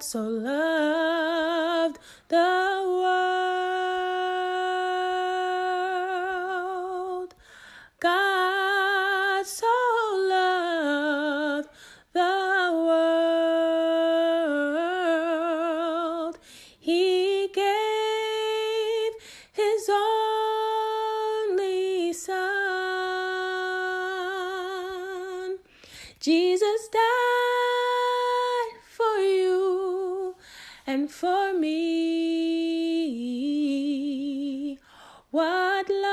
so loved the world. God so loved the world. He gave his only Son. Jesus died for you and for me. What love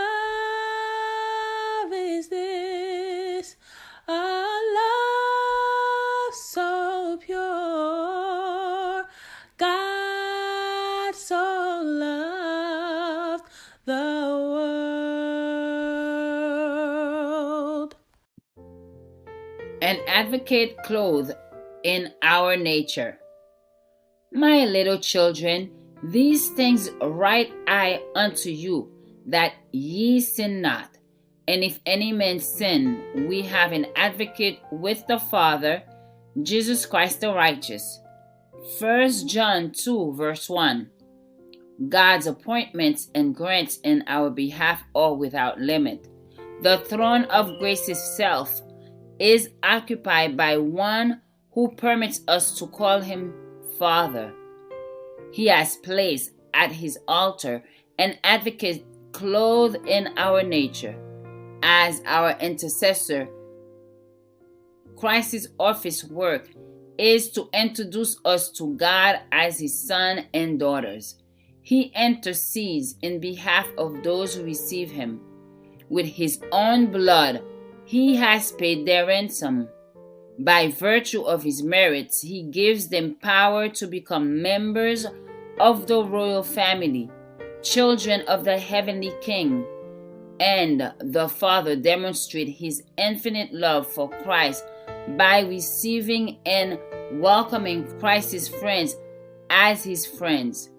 is this? A love so pure. God so loved the world. An advocate clothed in our nature. My little children, these things write I unto you, that ye sin not. And if any man sin, we have an advocate with the Father, Jesus Christ the righteous. 1 John 2 verse 1. God's appointments and grants in our behalf are without limit. The throne of grace itself is occupied by one who permits us to call him Father. He has placed at his altar an advocate clothed in our nature. As our intercessor, Christ's office work is to introduce us to God as his sons and daughters. He intercedes in behalf of those who receive him. With his own blood, he has paid their ransom. By virtue of his merits, he gives them power to become members of the royal family, children of the heavenly King. And the Father demonstrates his infinite love for Christ by receiving and welcoming Christ's friends as his friends.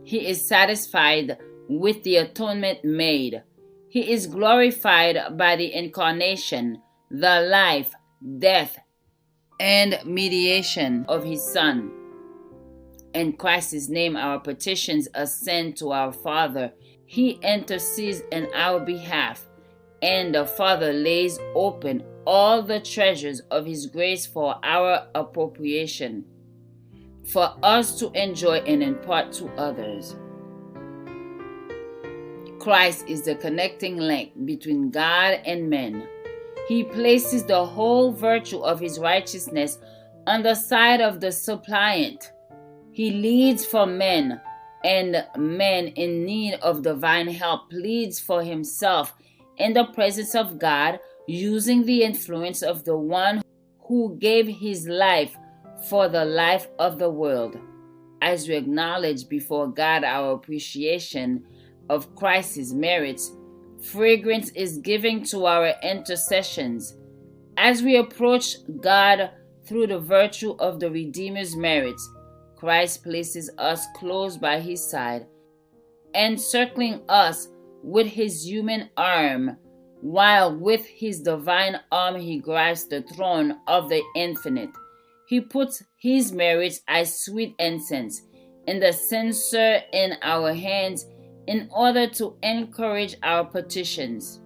He is satisfied with the atonement made. He is glorified by the incarnation, the life, death, and mediation of his Son. In Christ's name, our petitions ascend to our Father. He intercedes in our behalf, and the Father lays open all the treasures of his grace for our appropriation, for us to enjoy and impart to others. Christ is the connecting link between God and men. He places the whole virtue of his righteousness on the side of the suppliant. He leads for men, and man in need of divine help pleads for himself in the presence of God, using the influence of the one who gave his life for the life of the world. As we acknowledge before God our appreciation of Christ's merits, fragrance is given to our intercessions. As we approach God through the virtue of the Redeemer's merits, Christ places us close by his side, encircling us with his human arm, while with his divine arm he grasps the throne of the infinite. He puts his merits as sweet incense in the censer in our hands in order to encourage our petitions.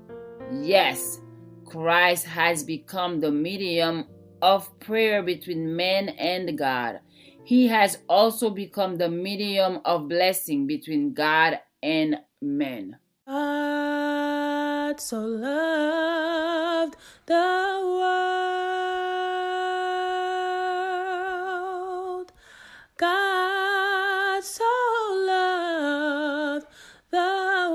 Yes, Christ has become the medium of prayer between man and God. He has also become the medium of blessing between God and men. God so loved the world. God so loved the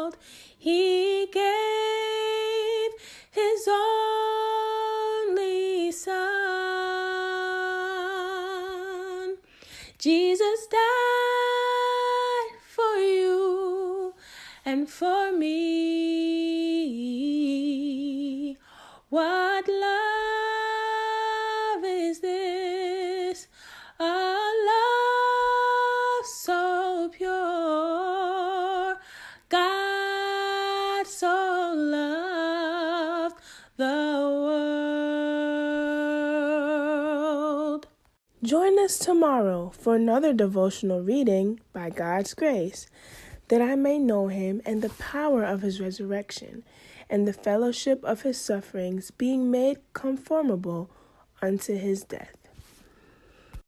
world. He gave his only Son. Jesus died for you and for me. What love is this? A love so pure. God so loved the world. Join us tomorrow for another devotional reading by God's grace, that I may know him and the power of his resurrection, and the fellowship of his sufferings, being made conformable unto his death.